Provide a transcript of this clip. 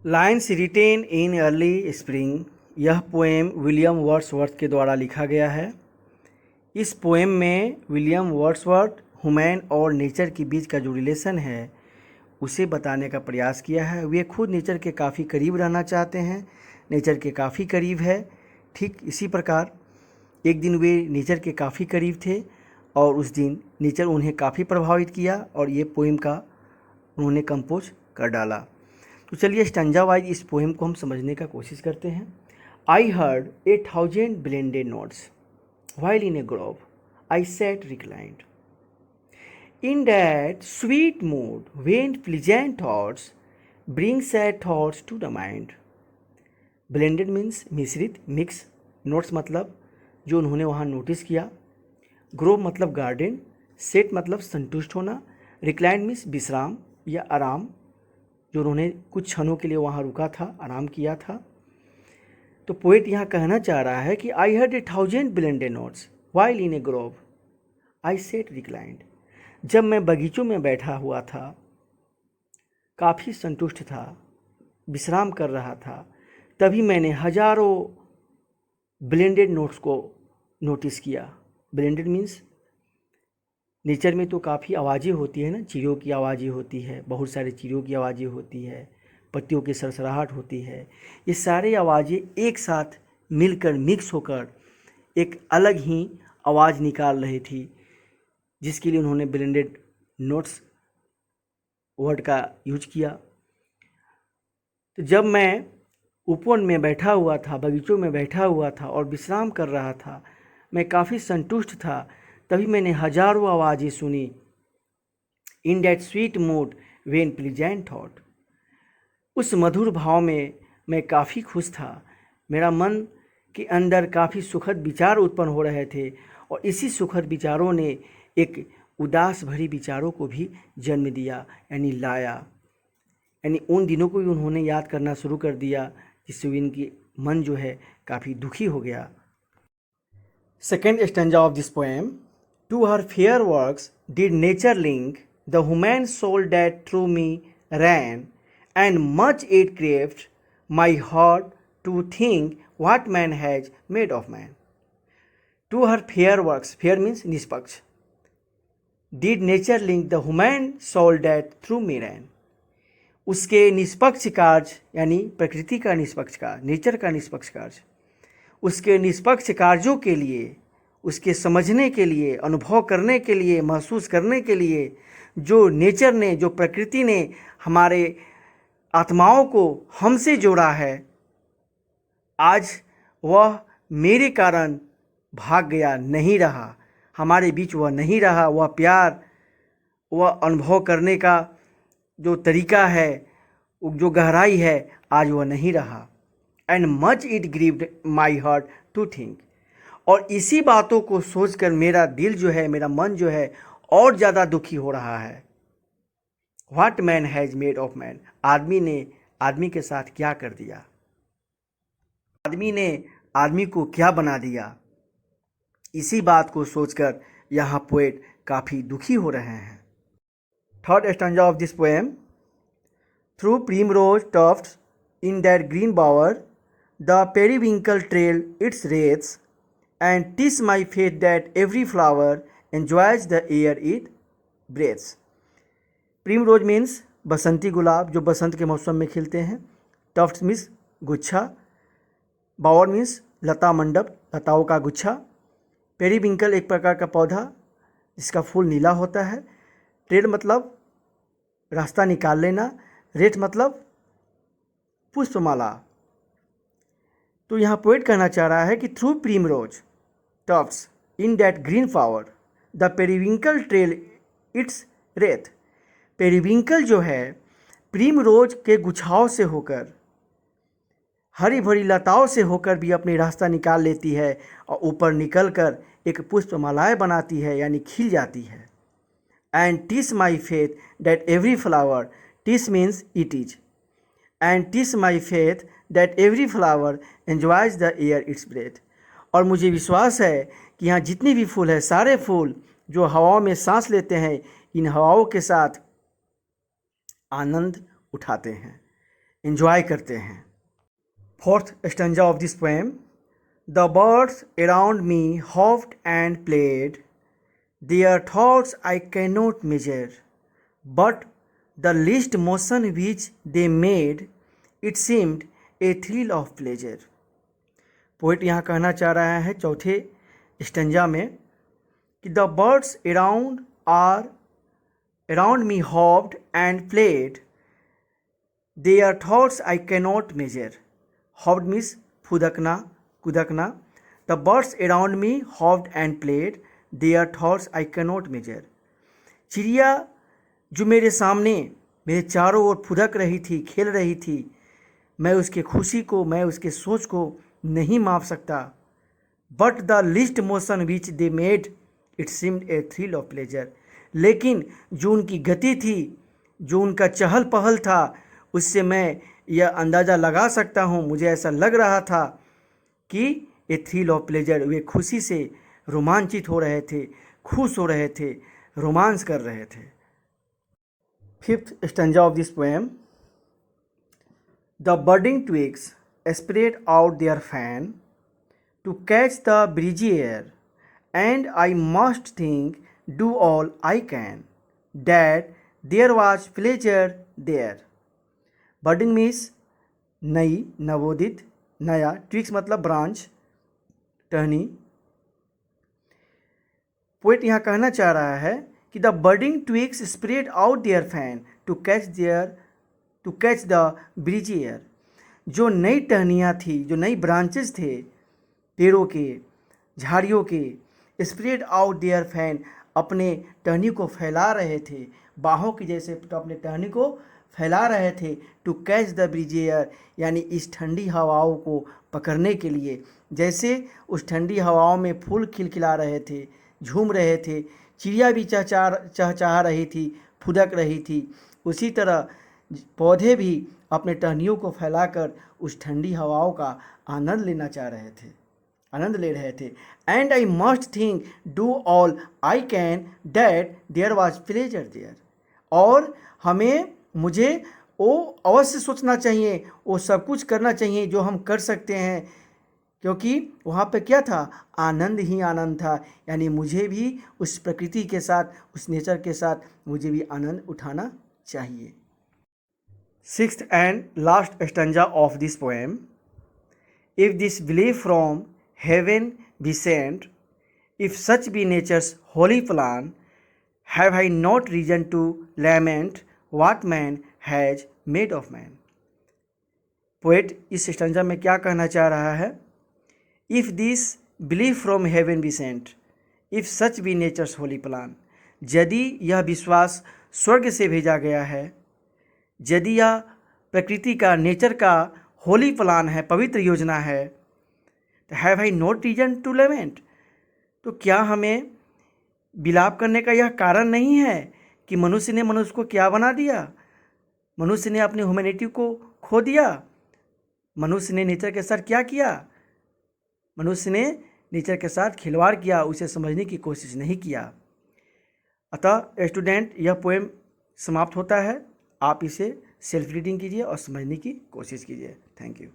Lines written in early spring. यह poem William Wordsworth के द्वारा लिखा गया है। इस पोएम में विलियम वर्ड्सवर्थ ह्यूमन और नेचर के बीच का जो रिलेशन है उसे बताने का प्रयास किया है। वे खुद नेचर के काफ़ी करीब रहना चाहते हैं, नेचर के काफ़ी करीब है। ठीक इसी प्रकार एक दिन वे नेचर के काफ़ी करीब थे और उस दिन नेचर उन्हें काफ़ी प्रभावित किया और ये पोएम का उन्होंने कंपोज कर डाला। तो चलिए स्टैंजा वाइज इस पोएम को हम समझने का कोशिश करते हैं। I heard 1,000 blended notes while in a grove I sat reclined. In that sweet mood when pleasant thoughts bring sad thoughts to the mind. Blended means मिश्रित, मिक्स। नोट्स मतलब जो उन्होंने वहाँ नोटिस किया। ग्रोव मतलब गार्डन। सेट मतलब संतुष्ट होना। रिक्लाइंड मीन्स विश्राम या आराम, जो उन्होंने कुछ क्षणों के लिए वहाँ रुका था, आराम किया था। तो पोएट यहाँ कहना चाह रहा है कि I heard 1,000 blended notes while in A Grove I set reclined. जब मैं बगीचों में बैठा हुआ था, काफ़ी संतुष्ट था, विश्राम कर रहा था, तभी मैंने हजारों ब्लेंडेड नोट्स को नोटिस किया। ब्लेंडेड मीन्स नेचर में तो काफ़ी आवाज़ें होती है ना, चिड़ियों की आवाज़ें होती है, बहुत सारे चिड़ियों की आवाज़ें होती है, पत्तियों की सरसराहट होती है। ये सारी आवाज़ें एक साथ मिलकर मिक्स होकर एक अलग ही आवाज़ निकाल रही थी, जिसके लिए उन्होंने ब्लेंडेड नोट्स वर्ड का यूज किया। तो जब मैं उपवन में बैठा हुआ था, बगीचों में बैठा हुआ था और विश्राम कर रहा था, मैं काफ़ी संतुष्ट था, तभी मैंने हजारों आवाज़ें सुनी। In that sweet mood when pleasant thought. उस मधुर भाव में मैं काफ़ी खुश था। मेरा मन के अंदर काफ़ी सुखद विचार उत्पन्न हो रहे थे और इसी सुखद विचारों ने एक उदास भरी विचारों को भी जन्म दिया, यानी लाया। यानी उन दिनों को भी उन्होंने याद करना शुरू कर दिया, जिससे इनकी मन जो है काफ़ी दुखी हो गया। Second stanza of this poem. To her fair works did nature link the human soul that through me ran and much it craved my heart to think what man has made of man. To her fair works, fair means निष्पक्ष, did nature link the human soul that through me ran. उसके निष्पक्ष कार्य, यानी प्रकृति का निष्पक्ष कार्य, nature का निष्पक्ष कार्य, उसके निष्पक्ष कार्यों के लिए, उसके समझने के लिए, अनुभव करने के लिए, महसूस करने के लिए जो नेचर ने, जो प्रकृति ने हमारे आत्माओं को हमसे जोड़ा है, आज वह मेरे कारण भाग गया, नहीं रहा, हमारे बीच वह नहीं रहा। वह प्यार, वह अनुभव करने का जो तरीका है, जो गहराई है, आज वह नहीं रहा। And much it grieved my heart to think. और इसी बातों को सोचकर मेरा दिल जो है, मेरा मन जो है, और ज़्यादा दुखी हो रहा है। What man has made of man? आदमी ने आदमी के साथ क्या कर दिया, आदमी ने आदमी को क्या बना दिया। इसी बात को सोचकर यहाँ पोएट काफ़ी दुखी हो रहे हैं। Third stanza of this poem. Through primrose tufts in that green Bawar the periwinkle trail it's rates and TISS my faith that every flower enjoys the air it breaths. प्रीमरोज means बसंती गुलाब, जो बसंत के मौसम में खिलते हैं। टफ्ट मीन्स गुच्छा। बावर means लता मंडप, लताओं का गुच्छा। पेरीविंकल एक प्रकार का पौधा जिसका फूल नीला होता है। ट्रेल मतलब रास्ता निकाल लेना। रेट मतलब पुष्पमाला। तो यहाँ पोएट कहना चाह रहा है कि through primrose tufts in that green flower the periwinkle trail its wreath. Periwinkle जो है प्रीमरोज के गुच्छाओं से होकर, हरी भरी लताओं से होकर भी अपनी रास्ता निकाल लेती है और ऊपर निकलकर एक पुष्पमालाएँ बनाती है, यानी खिल जाती है। And TISS my faith that every flower, TISS means it is, and TISS my faith that every flower enjoys the air it's breath. और मुझे विश्वास है कि यहाँ जितने भी फूल हैं, सारे फूल जो हवाओं में सांस लेते हैं, इन हवाओं के साथ आनंद उठाते हैं। एंजॉय करते हैं। Fourth stanza of this poem, the birds around me hopped and played, their thoughts I can not measure, but the least motion which they made it seemed a thrill of pleasure. Poet यहाँ कहना चाह रहा है चौथे stanza में कि the birds around me hopped and played, their thoughts I cannot measure. Hopped means फुदकना, कुदकना। The birds around me hopped and played, their thoughts I cannot major. चिड़िया जो मेरे सामने मेरे चारों ओर फुदक रही थी, खेल रही थी, मैं उसके खुशी को, मैं उसके सोच को नहीं माप सकता। But the list motion which they made it seemed a thrill of pleasure. लेकिन जो उनकी गति थी, जो उनका चहल पहल था, उससे मैं यह अंदाज़ा लगा सकता हूँ, मुझे ऐसा लग रहा था कि ए थ्रिल ऑफ प्लेजर, वे खुशी से रोमांचित हो रहे थे, खुश हो रहे थे, रोमांस कर रहे थे। Fifth stanza of this poem, the budding twigs spread out their fan to catch the breezy air, and I must think, do all I can, that there was pleasure there. Budding means नई, नवोदित, नया। Twigs मतलब branch, टहनी। Poet यहाँ कहना चाह रहा है कि the budding twigs spread out their fan to catch the breezy air. जो नई टहनियाँ थी, जो नई ब्रांचेस थे पेड़ों के, झाड़ियों के, स्प्रेड आउट देयर फैन, अपने टहनी को फैला रहे थे, बाहों की जैसे तो अपने टहनी को फैला रहे थे। To catch the breeze air, यानी इस ठंडी हवाओं को पकड़ने के लिए। जैसे उस ठंडी हवाओं में फूल खिलखिला रहे थे, झूम रहे थे, चिड़िया भी चहचहा रही थी, फुदक रही थी, उसी तरह पौधे भी अपने टहनियों को फैलाकर उस ठंडी हवाओं का आनंद लेना चाह रहे थे, आनंद ले रहे थे। And I must think, do all I can, that there was pleasure there. और मुझे वो अवश्य सोचना चाहिए, वो सब कुछ करना चाहिए जो हम कर सकते हैं, क्योंकि वहाँ पे क्या था, आनंद ही आनंद था। यानी मुझे भी उस प्रकृति के साथ, उस नेचर के साथ मुझे भी आनंद उठाना चाहिए। Sixth and last stanza of this poem, if this belief from heaven be sent, if such be nature's holy plan, have I not reason to lament what man has made of man? Poet इस स्टैंजा में क्या कहना चाह रहा है? If this belief from heaven be sent, if such be nature's holy plan, यदि यह विश्वास स्वर्ग से भेजा गया है, यदि यह प्रकृति का, नेचर का होली प्लान है, पवित्र योजना है, have I not reason to lament, तो क्या हमें विलाप करने का यह कारण नहीं है कि मनुष्य ने मनुष्य को क्या बना दिया, मनुष्य ने अपनी ह्यूमैनिटी को खो दिया, मनुष्य ने नेचर के साथ क्या किया, मनुष्य ने नेचर के साथ खिलवाड़ किया, उसे समझने की कोशिश नहीं किया। अतः स्टूडेंट, यह पोएम समाप्त होता है। आप इसे सेल्फ रीडिंग कीजिए और समझने की कोशिश कीजिए। Thank you.